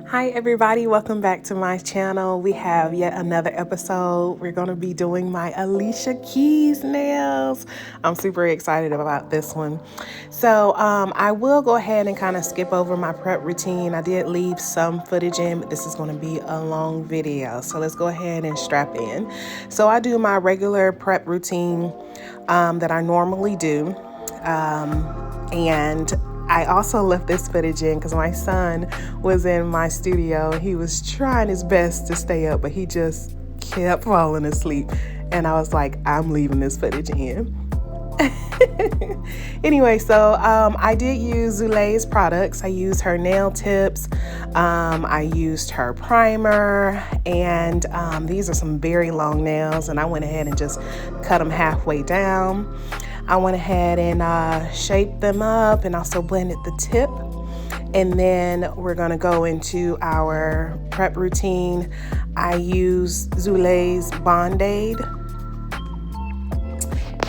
Hi everybody, welcome back to my channel. We have yet another episode. We're going to be doing my Alicia Keys nails. I'm super excited about this one. So I will go ahead and kind of skip over my prep routine. I did leave some footage in, but this is going to be a long video. So let's go ahead and strap in. So I do my regular prep routine that I normally do. And I also left this footage in because my son was in my studio and he was trying his best to stay up, but he just kept falling asleep. And I was like, I'm leaving this footage in. Anyway, so I did use Zulei's products. I used her nail tips. I used her primer, and these are some very long nails, and I went ahead and just cut them halfway down. I went ahead and shaped them up and also blended the tip. And then we're gonna go into our prep routine. I used Zulei's Band-Aid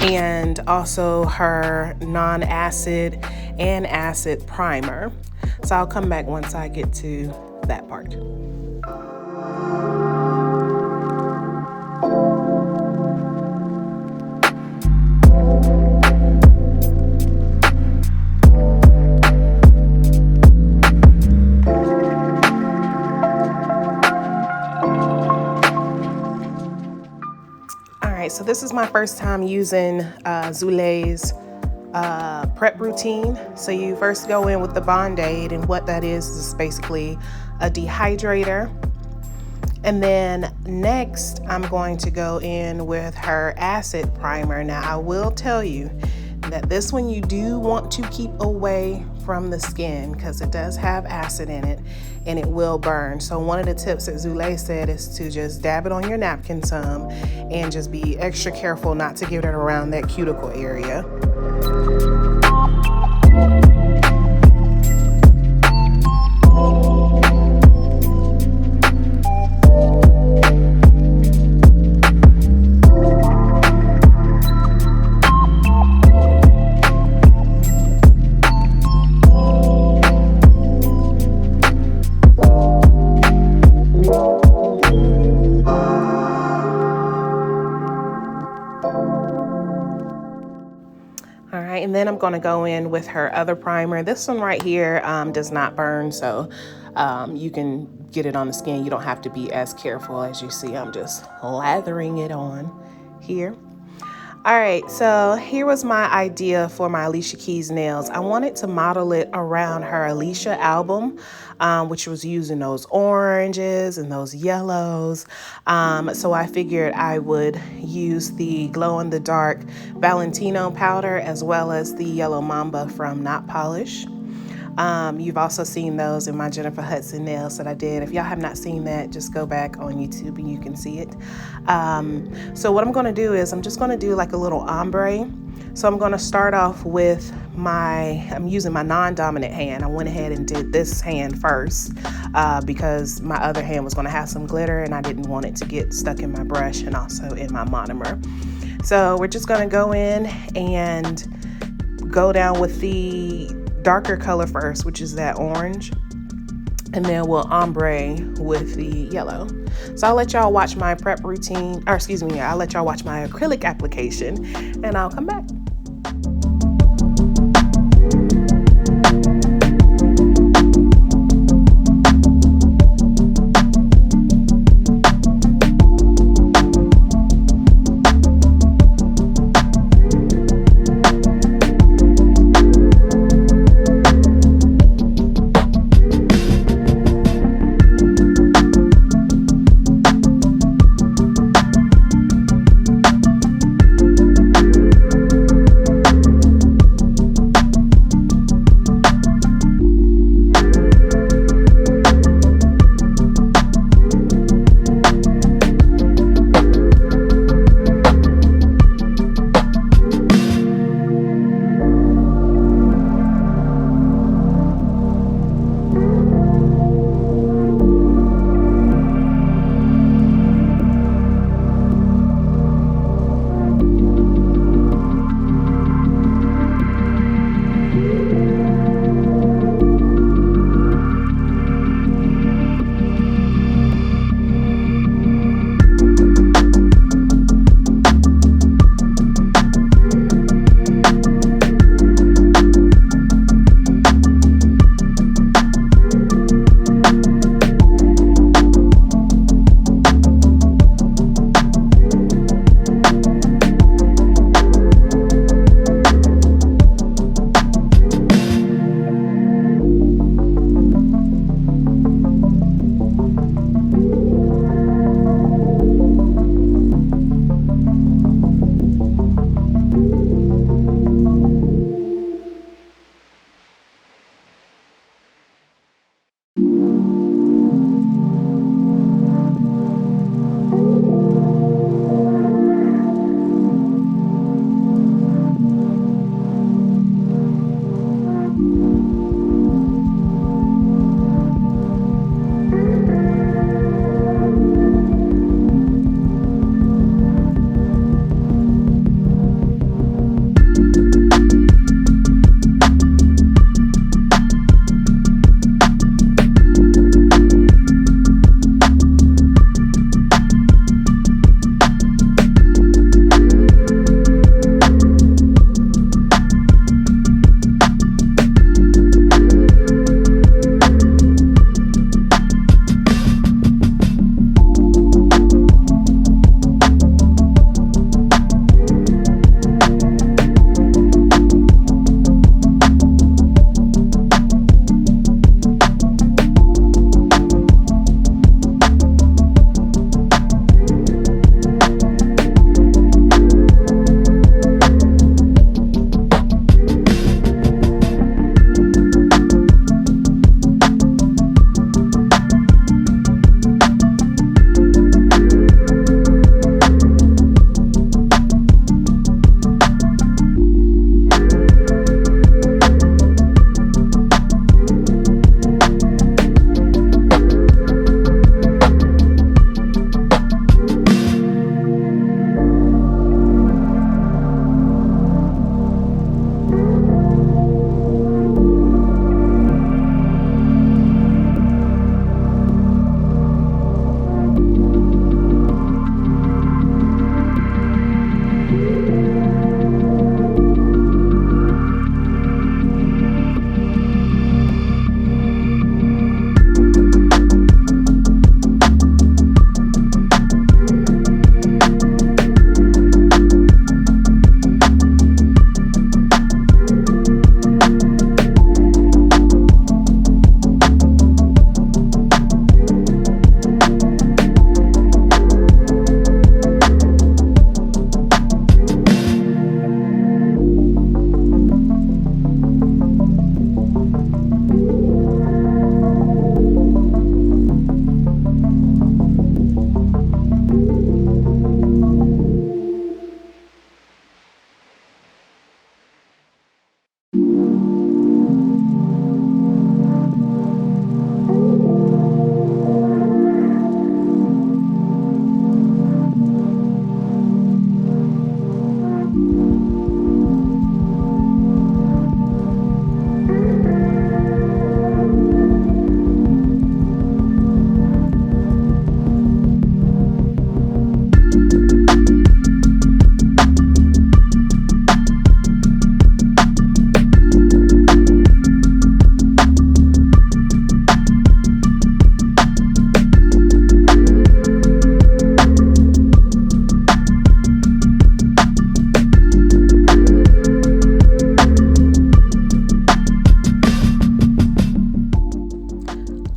and also her non-acid and acid primer. So I'll come back once I get to that part. So this is my first time using Zulei's prep routine. So you first go in with the Band-Aid, and what that is basically a dehydrator. And then next I'm going to go in with her acid primer. Now I will tell you that this one you do want to keep away from the skin because it does have acid in it and it will burn. So one of the tips that Zulei said is to just dab it on your napkin some and just be extra careful not to get it around that cuticle area. And then I'm going to go in with her other primer. This one right here does not burn, so you can get it on the skin. You don't have to be as careful. As you see, I'm just lathering it on here. All right, so here was my idea for my Alicia Keys nails. I wanted to model it around her Alicia album, which was using those oranges and those yellows. So I figured I would use the glow-in-the-dark Valentino powder as well as the yellow mamba from Not Polish. You've also seen those in my Jennifer Hudson nails that I did. If y'all have not seen that, just go back on YouTube and you can see it. So what I'm going to do is I'm just going to do like a little ombre. So I'm going to start off with I'm using my non-dominant hand. I went ahead and did this hand first because my other hand was going to have some glitter and I didn't want it to get stuck in my brush and also in my monomer. So we're just going to go in and go down with the darker color first, which is that orange, and then we'll ombre with the yellow. So I'll let y'all watch my prep routine, or excuse me, I'll let y'all watch my acrylic application and I'll come back.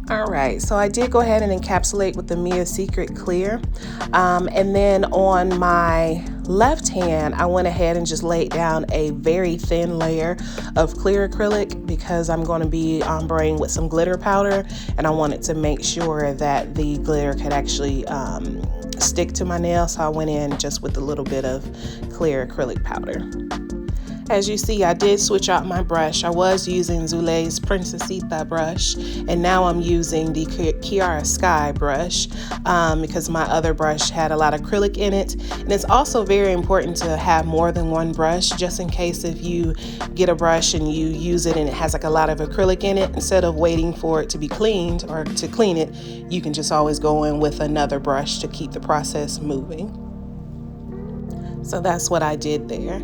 All right, so I did go ahead and encapsulate with the Mia Secret Clear. And then on my left hand, I went ahead and just laid down a very thin layer of clear acrylic because I'm going to be ombreing with some glitter powder, and I wanted to make sure that the glitter could actually stick to my nail. So I went in just with a little bit of clear acrylic powder. As you see, I did switch out my brush. I was using Zule's Princesita brush, and now I'm using the Kiara Sky brush because my other brush had a lot of acrylic in it. And it's also very important to have more than one brush, just in case if you get a brush and you use it and it has like a lot of acrylic in it, instead of waiting for it to be cleaned or to clean it, you can just always go in with another brush to keep the process moving. So that's what I did there.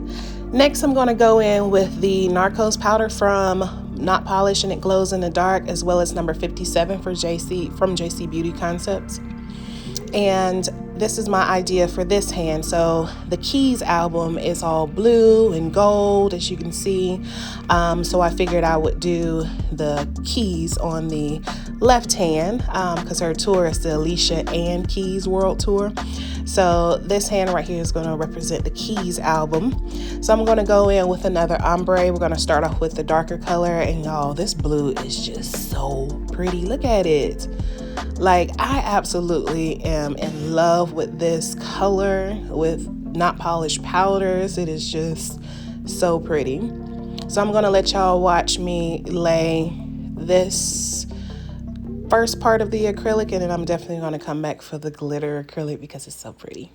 Next, I'm going to go in with the Narcos powder from Not Polished and It Glows in the Dark, as well as number 57 from JC Beauty Concepts. And this is my idea for this hand. So the Keys album is all blue and gold, as you can see. So I figured I would do the Keys on the left hand because her tour is the Alicia and KeysWorldTour. So this hand right here is going to represent the Keys album. So I'm going to go in with another ombre. We're going to start off with the darker color, and y'all, this blue is just so pretty. Look at it. Like, I absolutely am in love with this color with Not Polished powders. It is just so pretty. So I'm going to let y'all watch me lay this first part of the acrylic, and then I'm definitely going to come back for the glitter acrylic because it's so pretty.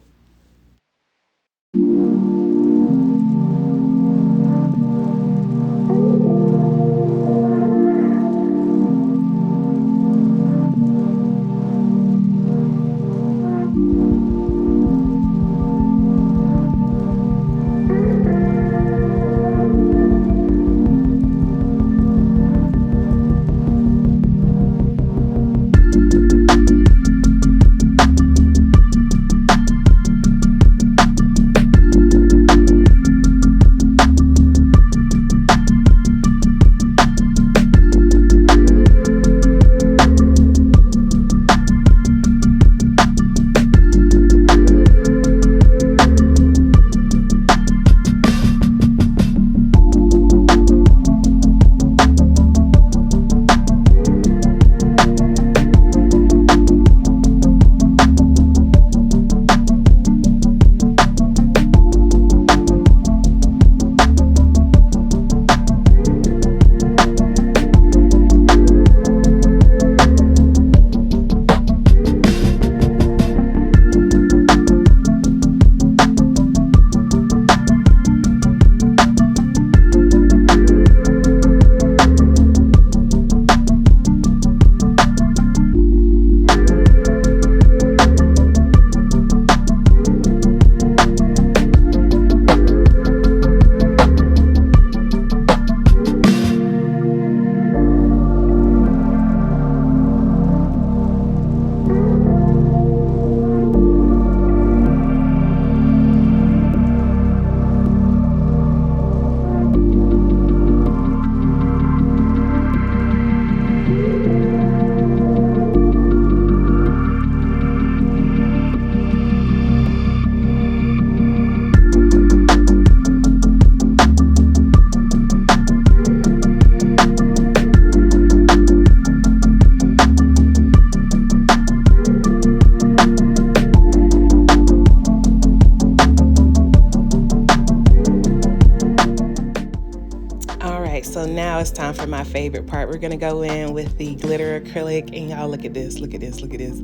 So now it's time for my favorite part. We're gonna go in with the glitter acrylic, and y'all look at this, look at this, look at this.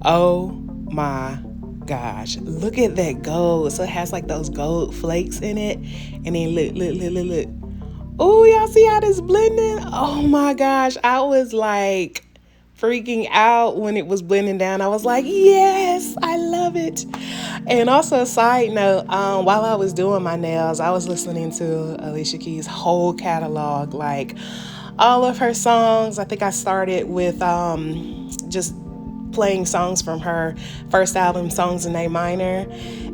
Oh my gosh, look at that gold. So it has like those gold flakes in it, and then look. Oh, y'all see how this blending? Oh my gosh, I was like freaking out when it was blending down. I was like, yes, I love it. And also, a side note, while I was doing my nails, I was listening to Alicia Keys' whole catalog, like all of her songs. I think I started with just playing songs from her first album, Songs in A Minor,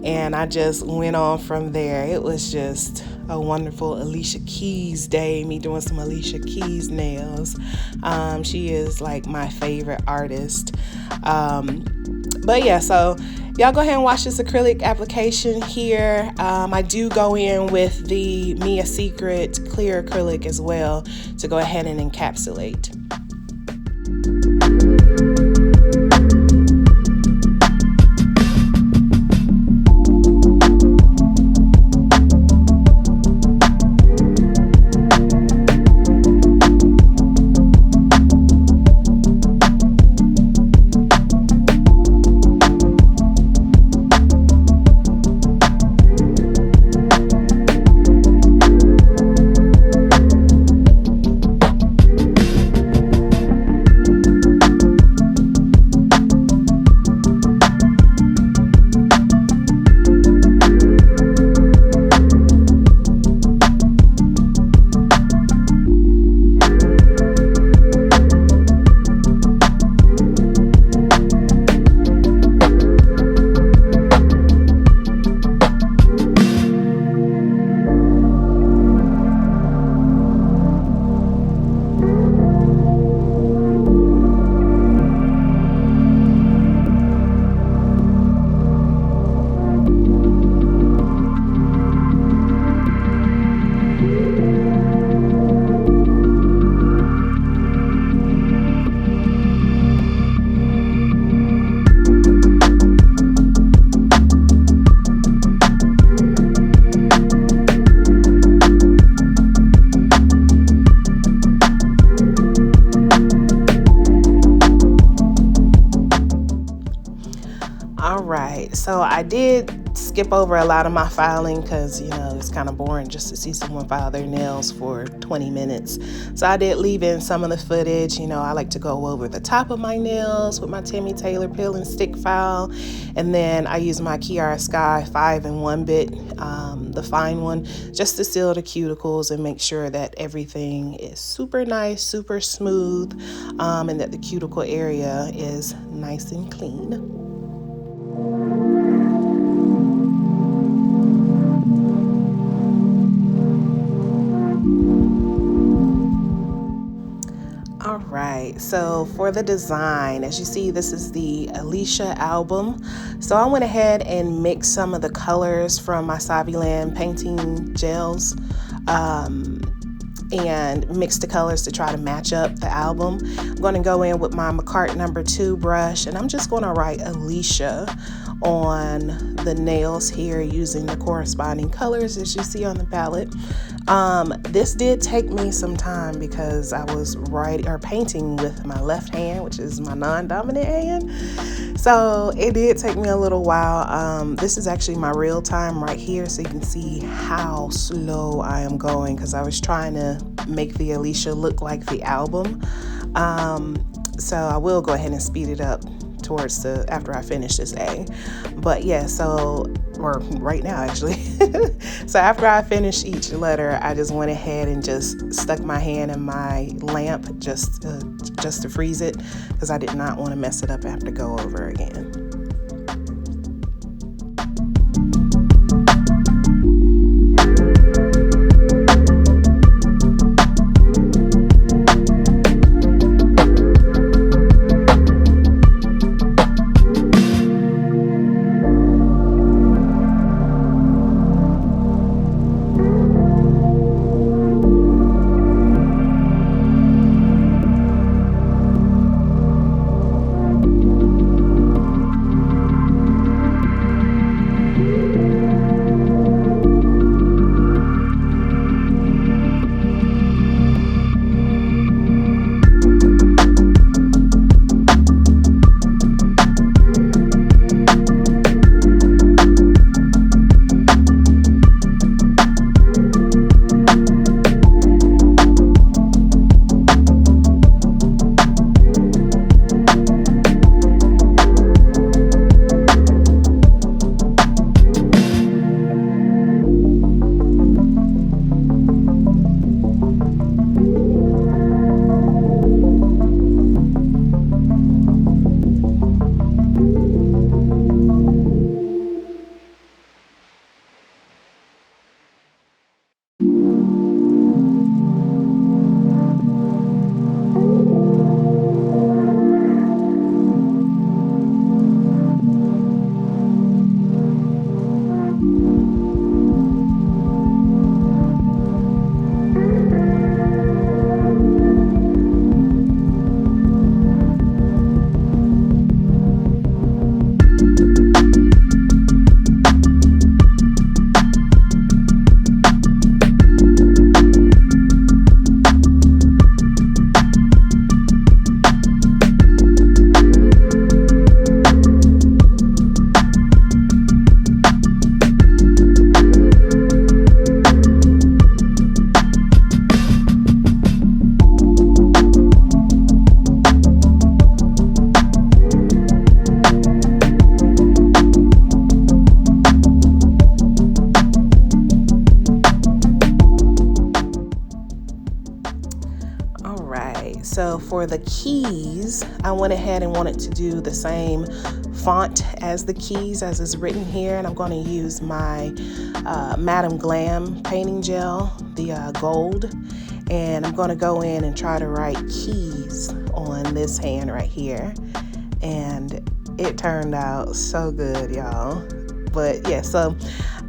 and I just went on from there. It was just a wonderful Alicia Keys day, me doing some Alicia Keys nails. She is like my favorite artist. But yeah, so y'all go ahead and watch this acrylic application here. I do go in with the Mia Secret clear acrylic as well to go ahead and encapsulate. Alright, so I did skip over a lot of my filing because, you know, it's kind of boring just to see someone file their nails for 20 minutes. So I did leave in some of the footage. You know, I like to go over the top of my nails with my Timmy Taylor peel and stick file. And then I use my Kiara Sky 5 and 1 bit, the fine one, just to seal the cuticles and make sure that everything is super nice, super smooth, and that the cuticle area is nice and clean. All right, so for the design, as you see, this is the Alicia album. So I went ahead and mixed some of the colors from my Saviland painting gels and mixed the colors to try to match up the album. I'm going to go in with my McCart number 2 brush, and I'm just going to write Alicia on the nails here using the corresponding colors as you see on the palette. This did take me some time because I was painting with my left hand, which is my non-dominant hand. So it did take me a little while. This is actually my real time right here, so you can see how slow I am going because I was trying to make the Alicia look like the album. So I will go ahead and speed it up towards after I finish this A. But yeah, or right now actually. So after I finished each letter, I just went ahead and just stuck my hand in my lamp just to freeze it because I did not want to mess it up and have to go over again. for the keys, I went ahead and wanted to do the same font as the keys as is written here, and I'm going to use my Madam Glam painting gel, the gold, and I'm going to go in and try to write keys on this hand right here, and it turned out so good, y'all. But yeah, so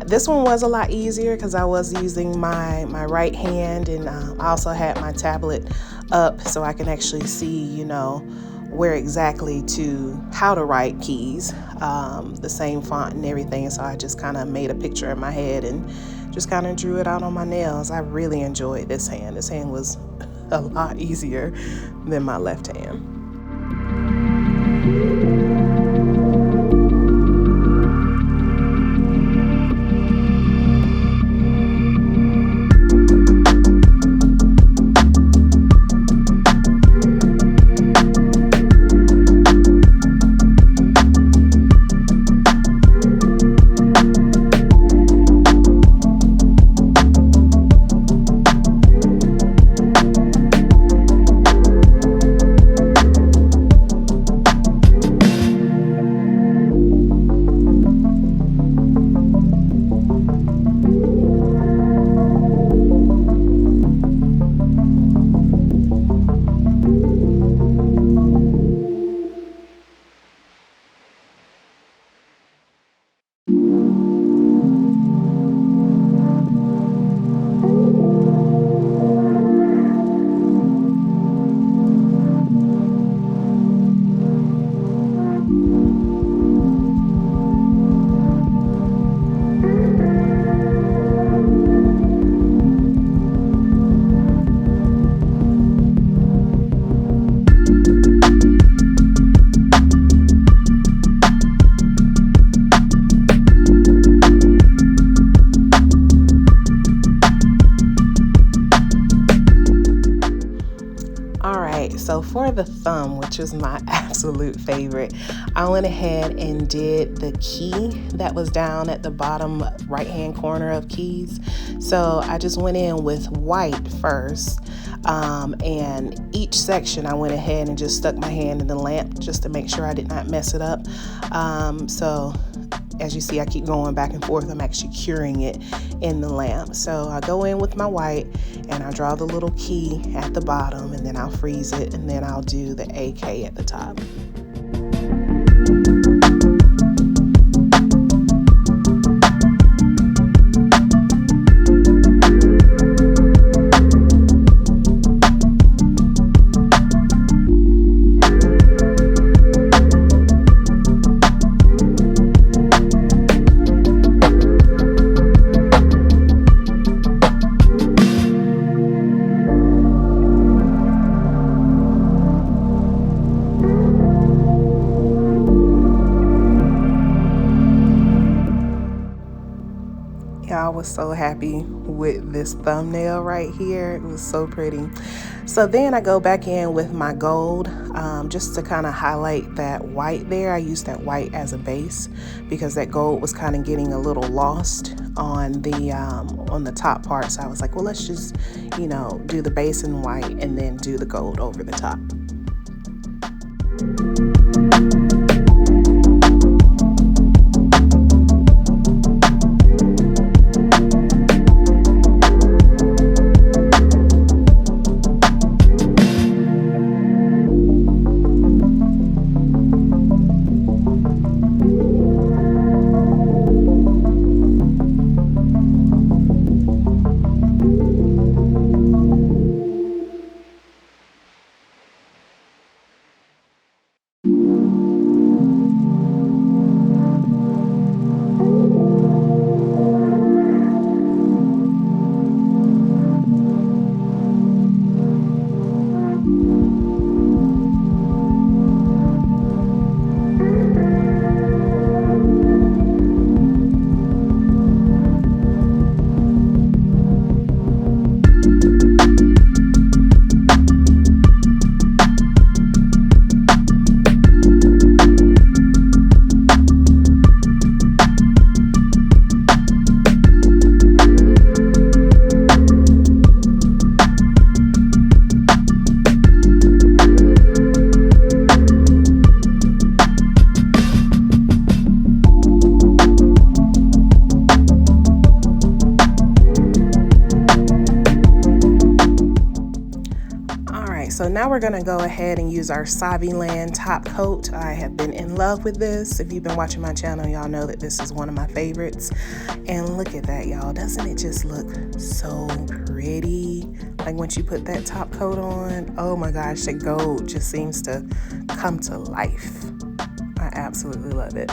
this one was a lot easier because I was using my right hand, and I also had my tablet up so I can actually see, you know, where exactly how to write keys, the same font and everything. So I just kind of made a picture in my head and just kind of drew it out on my nails. I really enjoyed this hand. This hand was a lot easier than my left hand. So for the thumb, which is my absolute favorite, I went ahead and did the key that was down at the bottom right hand corner of keys. So I just went in with white first, and each section I went ahead and just stuck my hand in the lamp just to make sure I did not mess it up. So as you see, I keep going back and forth. I'm actually curing it in the lamp. So I go in with my white and I draw the little key at the bottom, and then I'll freeze it, and then I'll do the AK at the top. I was so happy with this thumbnail right here. It was so pretty. So then I go back in with my gold, just to kind of highlight that white there. I used that white as a base because that gold was kind of getting a little lost on the top part. So I was like, well, let's just, you know, do the base in white and then do the gold over the top. now we're gonna go ahead and use our Saviland top coat. I have been in love with this. If you've been watching my channel, y'all know that this is one of my favorites. And look at that, y'all. Doesn't it just look so pretty? Like once you put that top coat on, oh my gosh, the gold just seems to come to life. I absolutely love it.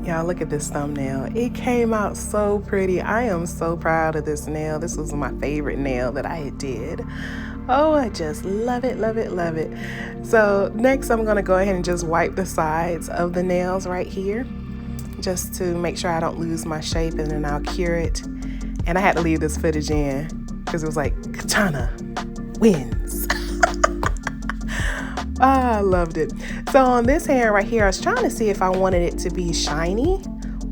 Y'all, look at this thumbnail. It came out so pretty. I am so proud of this nail. This was my favorite nail that I did. Oh, I just love it, love it, love it. So next I'm gonna go ahead and just wipe the sides of the nails right here, just to make sure I don't lose my shape, and then I'll cure it. And I had to leave this footage in because it was like, Katana wins. I loved it. So on this hand right here, I was trying to see if I wanted it to be shiny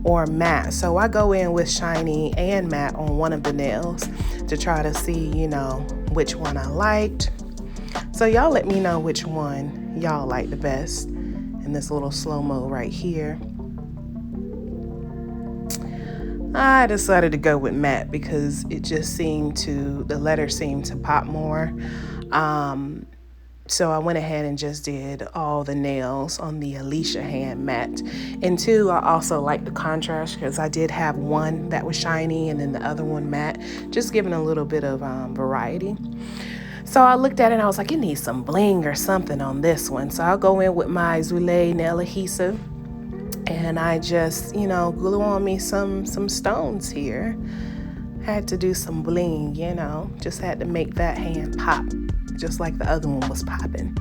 or matte. So I go in with shiny and matte on one of the nails to try to see, you know, which one I liked. So y'all let me know which one y'all like the best in this little slow-mo right here. I decided to go with matte because it just seemed to, the letters seemed to pop more. So I went ahead and just did all the nails on the Alicia hand matte. And two, I also like the contrast because I did have one that was shiny and then the other one matte, just giving a little bit of variety. So I looked at it and I was like, it needs some bling or something on this one. So I'll go in with my Zulay nail adhesive and I just, you know, glue on me some stones here. Had to do some bling, you know, just had to make that hand pop, just like the other one was popping.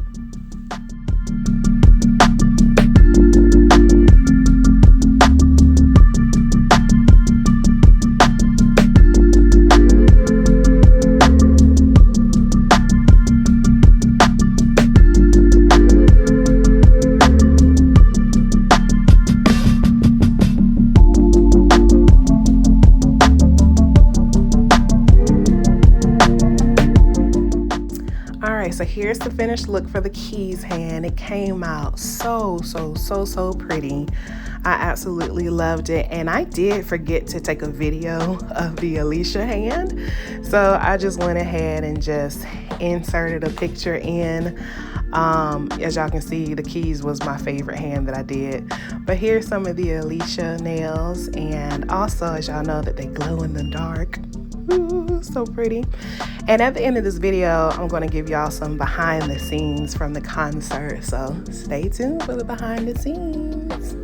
So here's the finished look for the Keys hand. It came out so pretty. I absolutely loved it, and I did forget to take a video of the Alicia hand, so I just went ahead and just inserted a picture in. As y'all can see, the Keys was my favorite hand that I did, but here's some of the Alicia nails, and also as y'all know that they glow in the dark. Ooh, so pretty. And at the end of this video, I'm going to give y'all some behind the scenes from the concert, so stay tuned for the behind the scenes.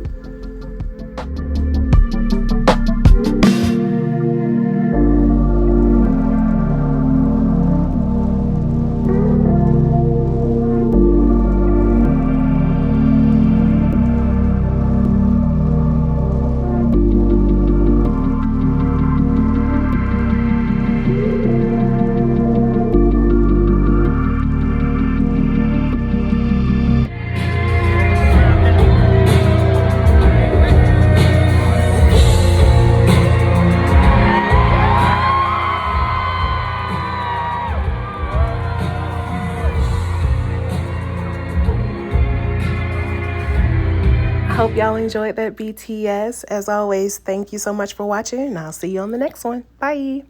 Hope y'all enjoyed that BTS. As always, thank you so much for watching, and I'll see you on the next one. Bye.